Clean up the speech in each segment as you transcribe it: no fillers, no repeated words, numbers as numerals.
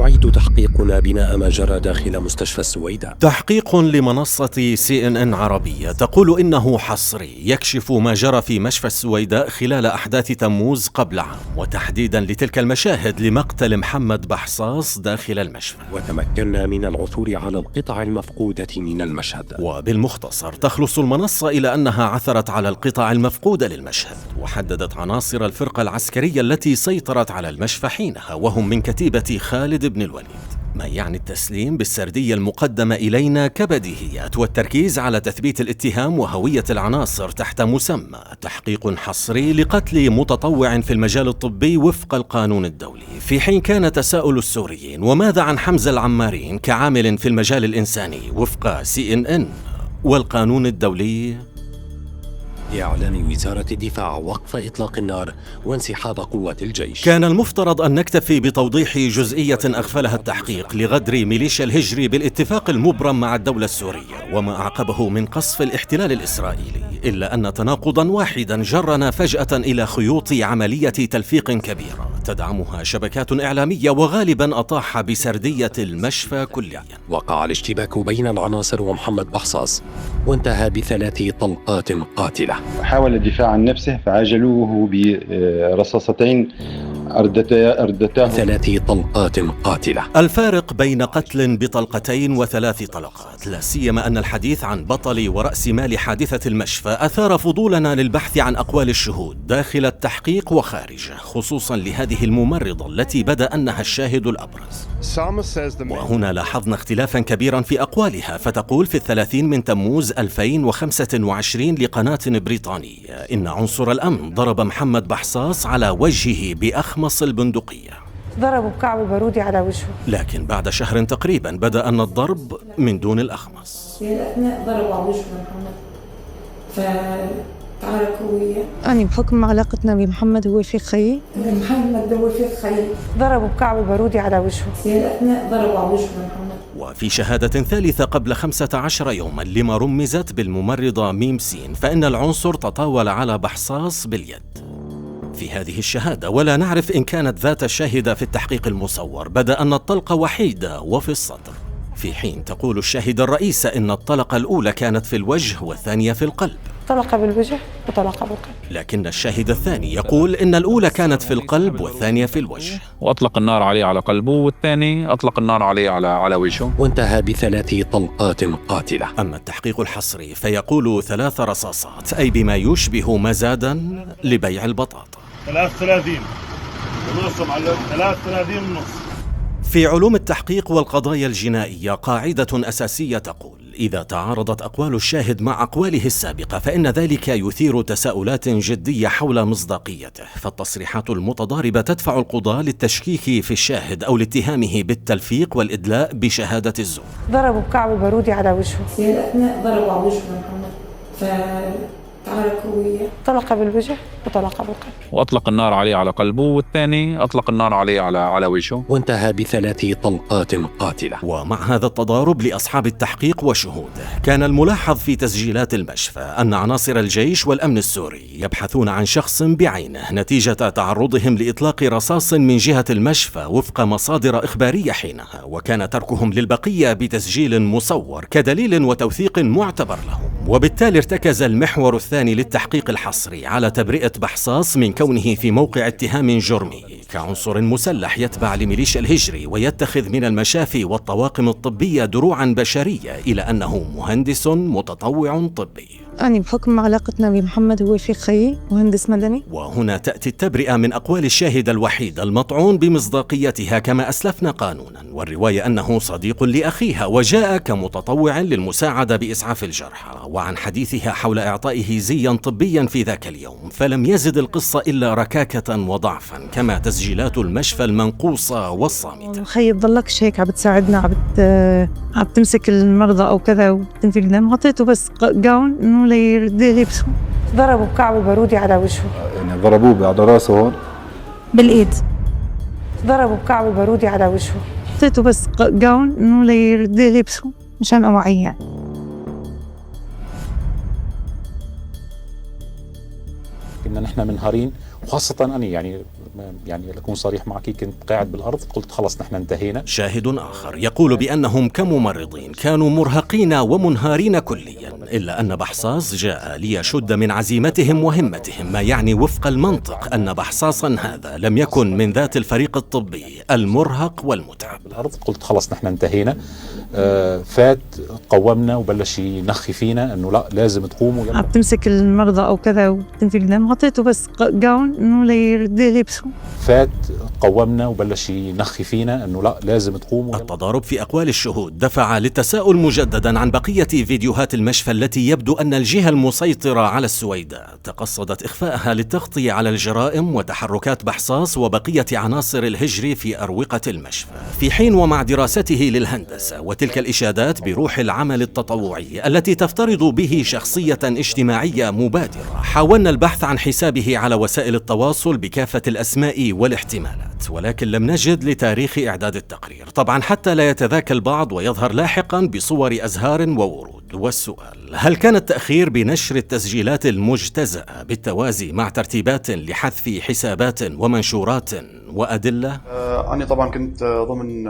يعيد تحقيقنا بناء ما جرى داخل مستشفى السويداء. تحقيق لمنصة CNN عربية تقول إنه حصري يكشف ما جرى في مشفى السويداء خلال أحداث تموز قبل عام، وتحديدا لتلك المشاهد لمقتل محمد بحصاص داخل المشفى. وتمكنا من العثور على القطع المفقودة من المشهد. وبالمختصر تخلص المنصة إلى أنها عثرت على القطع المفقودة للمشهد، وحددت عناصر الفرقة العسكرية التي سيطرت على المشفى حينها، وهم من كتيبة خالد بن الوليد، ما يعني التسليم بالسردية المقدمة إلينا كبديهيات، والتركيز على تثبيت الاتهام وهوية العناصر تحت مسمى تحقيق حصري لقتل متطوع في المجال الطبي وفق القانون الدولي. في حين كان تساؤل السوريين وماذا عن حمزة العمارين كعامل في المجال الإنساني وفق CNN والقانون الدولي؟ بإعلان وزارة الدفاع وقف إطلاق النار وانسحاب قوات الجيش. كان المفترض أن نكتفي بتوضيح جزئية أغفلها التحقيق لغدر ميليشيا الهجري بالاتفاق المبرم مع الدولة السورية وما أعقبه من قصف الاحتلال الإسرائيلي، إلا أن تناقضا واحدا جرنا فجأة إلى خيوط عملية تلفيق كبيرة تدعمها شبكات إعلامية وغالبا أطاح بسردية المشفى كليا. وقع الاشتباك بين العناصر ومحمد بحصاص وانتهى ب3 طلقات قاتلة. حاول الدفاع عن نفسه فعجلوه برصاصتين أردتاه 3 طلقات قاتلة. الفارق بين قتل بطلقتين و3 طلقات، لا سيما أن الحديث عن بطل ورأس مال حادثة المشفى أثار فضولنا للبحث عن أقوال الشهود داخل التحقيق وخارجه، خصوصا لهذه الممرضة التي بدا أنها الشاهد الأبرز. وهنا لاحظنا اختلافا كبيرا في أقوالها، فتقول في 30 من تموز 2025 لقناة بريطانية إن عنصر الأمن ضرب محمد بحصاص على وجهه بأخمص البندقية، ضربوا بكعب البارودي على وجهه. لكن بعد شهر تقريبا بدأ أن الضرب من دون الأخمص. في الأثناء ضربوا على وجهه محمد فتعاركوا وياه. أنا بحكم علاقتنا بمحمد هو في خيي، محمد هو في خيي، ضربوا بكعب البارودي على وجهه. في الأثناء ضربوا على وجهه محمد. وفي شهادة ثالثة قبل 15 يوما لما رمزت بالممرضة ميم سين، فإن العنصر تطاول على بحصاص باليد. في هذه الشهادة ولا نعرف إن كانت ذات الشاهدة في التحقيق المصور بدأ أن الطلقة وحيدة وفي الصدر، في حين تقول الشاهدة الرئيسة إن الطلقة الأولى كانت في الوجه والثانية في القلب. طلقة بالوجه وطلقة بالقلب. لكن الشاهد الثاني يقول إن الأولى كانت في القلب والثانية في الوجه، وأطلق النار عليه على قلبه والثاني أطلق النار عليه على وجهه، وانتهى ب3 طلقات قاتلة. أما التحقيق الحصري فيقول 3 رصاصات، أي بما يشبه مزادا لبيع البطاطا. 33 ونص على 33 ونص. في علوم التحقيق والقضايا الجنائية قاعدة أساسية تقول: إذا تعارضت أقوال الشاهد مع أقواله السابقة فإن ذلك يثير تساؤلات جدية حول مصداقيته، فالتصريحات المتضاربة تدفع القضاة للتشكيك في الشاهد أو لاتهامه بالتلفيق والإدلاء بشهادة الزور. ضربوا بكعب البارودي على وجهه. في الأثناء ضربوا على وجهه محمد فتعاركوا وياه. طلقة بالوجه وطلقة بالقلب. وأطلق النار عليه على قلبه والثاني أطلق النار عليه على وجهه، وانتهى ب3 طلقات قاتلة. ومع هذا التضارب لأصحاب التحقيق وشهوده، كان الملاحظ في تسجيلات المشفى أن عناصر الجيش والأمن السوري يبحثون عن شخص بعينه نتيجة تعرضهم لإطلاق رصاص من جهة المشفى وفق مصادر إخبارية حينها، وكان تركهم للبقية بتسجيل مصور كدليل وتوثيق معتبر لهم. وبالتالي ارتكز المحور الثاني للتحقيق الحصري على تبرئة بحصاص من كونه في موقع اتهام جرمي كعنصر مسلح يتبع لميليشيا الهجري ويتخذ من المشافي والطواقم الطبية دروعا بشرية، إلى أنه مهندس متطوع طبي. أنا بحكم علاقتنا بمحمد هو في خيي مهندس مدني. وهنا تأتي التبرئة من أقوال الشاهد الوحيد المطعون بمصداقيتها كما أسلفنا قانونا، والرواية أنه صديق لأخيها وجاء كمتطوع للمساعدة بإسعاف الجرحى، وعن حديثها حول إعطائه زيا طبيا في ذاك اليوم، فلم يزد القصة إلا ركاكة وضعفا كما تسجيلات المشفى المنقوصة والصامتة. خيي تضلكش هيك عم بتساعدنا، عم تمسك المرضى أو كذا وتنفق دم، عطيته بس جاون إنه ليرد لبسه. ضربوا بكعب البارودي على وجهه. يعني ضربوه على راسه هون بالإيد. ضربوا بكعب البارودي على وجهه. عطيته بس جاون إنه ليرد لبسه مشان أوعيه يعني. كنا نحن منهارين، وخاصة أنا يعني يعني لأكون صريح معك كنت قاعد بالأرض، قلت خلص نحن انتهينا. شاهد آخر يقول بأنهم كممرضين كانوا مرهقين ومنهارين كليا، إلا أن بحصاص جاء ليشد من عزيمتهم وهمتهم، ما يعني وفق المنطق أن بحصاصا هذا لم يكن من ذات الفريق الطبي المرهق والمتعب. بالأرض قلت خلص نحن انتهينا. فات قومنا وبلش ينخي فينا انه لا لازم تقوموا يلا. عم تمسك المرضى او كذا وتنفي دم، حطيته بس جاون انه ليرد يلبسوا. فات قومنا وبلش ينخي فينا انه لا لازم تقوموا يلا. التضارب في اقوال الشهود دفع للتساؤل مجددا عن بقيه فيديوهات المشفى التي يبدو ان الجهه المسيطره على السويداء تقصدت اخفائها للتغطيه على الجرائم وتحركات بحصاص وبقيه عناصر الهجري في اروقه المشفى، في حين ومع دراسته للهندسه وتلك الاشادات بروح العمل التطوعي التي تفترض به شخصيه اجتماعيه مبادره، حاولنا البحث عن حسابه على وسائل التواصل بكافه الاسماء والاحتمالات، ولكن لم نجد لتاريخ اعداد التقرير، طبعا حتى لا يتذاكى البعض ويظهر لاحقا بصور ازهار وورود. والسؤال: هل كان التاخير بنشر التسجيلات المجتزأة بالتوازي مع ترتيبات لحذف حسابات ومنشورات وادله؟ أنا طبعا كنت ضمن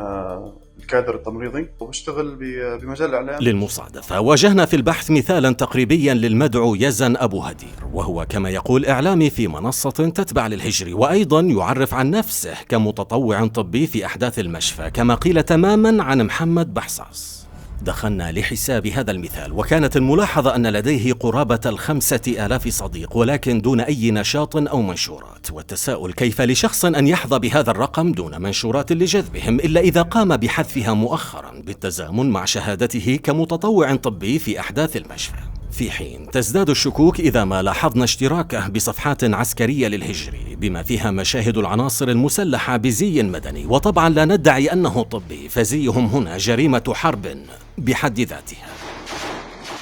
الكادر التمريضي وبشتغل بمجال الإعلام. للمصادفة واجهنا في البحث مثالا تقريبيا للمدعو يزن أبو هدير، وهو كما يقول إعلامي في منصة تتبع للهجري، وأيضا يعرف عن نفسه كمتطوع طبي في أحداث المشفى، كما قيل تماما عن محمد بحصاص. دخلنا لحساب هذا المثال، وكانت الملاحظة أن لديه قرابة 5000 صديق، ولكن دون أي نشاط أو منشورات. والتساؤل: كيف لشخص أن يحظى بهذا الرقم دون منشورات لجذبهم، إلا إذا قام بحذفها مؤخرا بالتزامن مع شهادته كمتطوع طبي في أحداث المشفى؟ في حين تزداد الشكوك إذا ما لاحظنا اشتراكه بصفحات عسكرية للهجري بما فيها مشاهد العناصر المسلحة بزي مدني، وطبعا لا ندعي أنه طبي، فزيهم هنا جريمة حرب بحد ذاتها.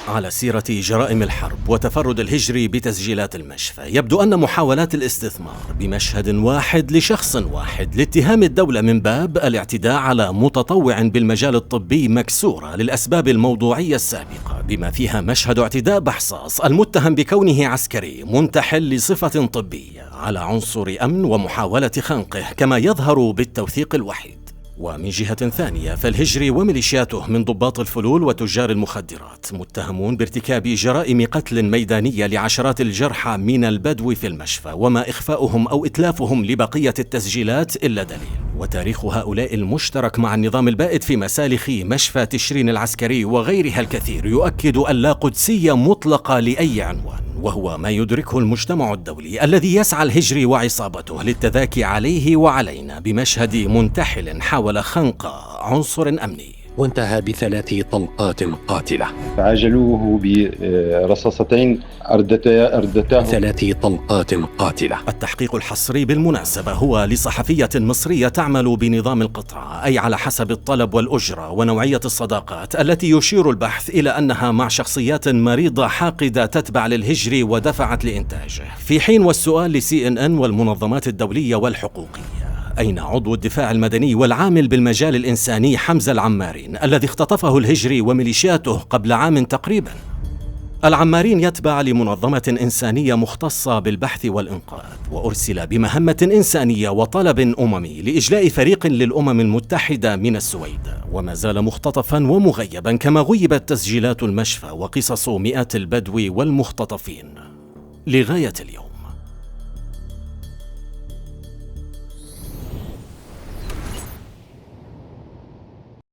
على سيرة جرائم الحرب وتفرد الهجري بتسجيلات المشفى، يبدو أن محاولات الاستثمار بمشهد واحد لشخص واحد لاتهام الدولة من باب الاعتداء على متطوع بالمجال الطبي مكسورة للأسباب الموضوعية السابقة، بما فيها مشهد اعتداء بحصاص المتهم بكونه عسكري منتحل لصفة طبية على عنصر أمن ومحاولة خنقه، كما يظهر بالتوثيق الوحيد. ومن جهة ثانية فالهجري وميليشياته من ضباط الفلول وتجار المخدرات متهمون بارتكاب جرائم قتل ميدانية لعشرات الجرحى من البدو في المشفى، وما إخفاؤهم أو إتلافهم لبقية التسجيلات إلا دليل. وتاريخ هؤلاء المشترك مع النظام البائد في مسالخ مشفى تشرين العسكري وغيرها الكثير يؤكد اللا قدسية مطلقة لأي عنوان، وهو ما يدركه المجتمع الدولي الذي يسعى الهجري وعصابته للتذاكي عليه وعلينا بمشهد منتحل حاول خنق عنصر أمني. وانتهى ب3 طلقات قاتلة. فعاجلوه برصاصتين أردتاه 3 طلقات قاتلة. التحقيق الحصري بالمناسبة هو لصحفية مصرية تعمل بنظام القطعة، أي على حسب الطلب والأجرة ونوعية الصداقات، التي يشير البحث إلى أنها مع شخصيات مريضة حاقدة تتبع للهجري ودفعت لإنتاجه، في حين والسؤال لCNN والمنظمات الدولية والحقوقية: أين عضو الدفاع المدني والعامل بالمجال الإنساني حمزة العمارين الذي اختطفه الهجري وميليشياته قبل عام تقريبا؟ العمارين يتبع لمنظمة إنسانية مختصة بالبحث والإنقاذ، وأرسل بمهمة إنسانية وطلب أممي لإجلاء فريق للأمم المتحدة من السويداء، وما زال مختطفا ومغيبا، كما غيبت تسجيلات المشفى وقصص مئات البدو والمختطفين لغاية اليوم.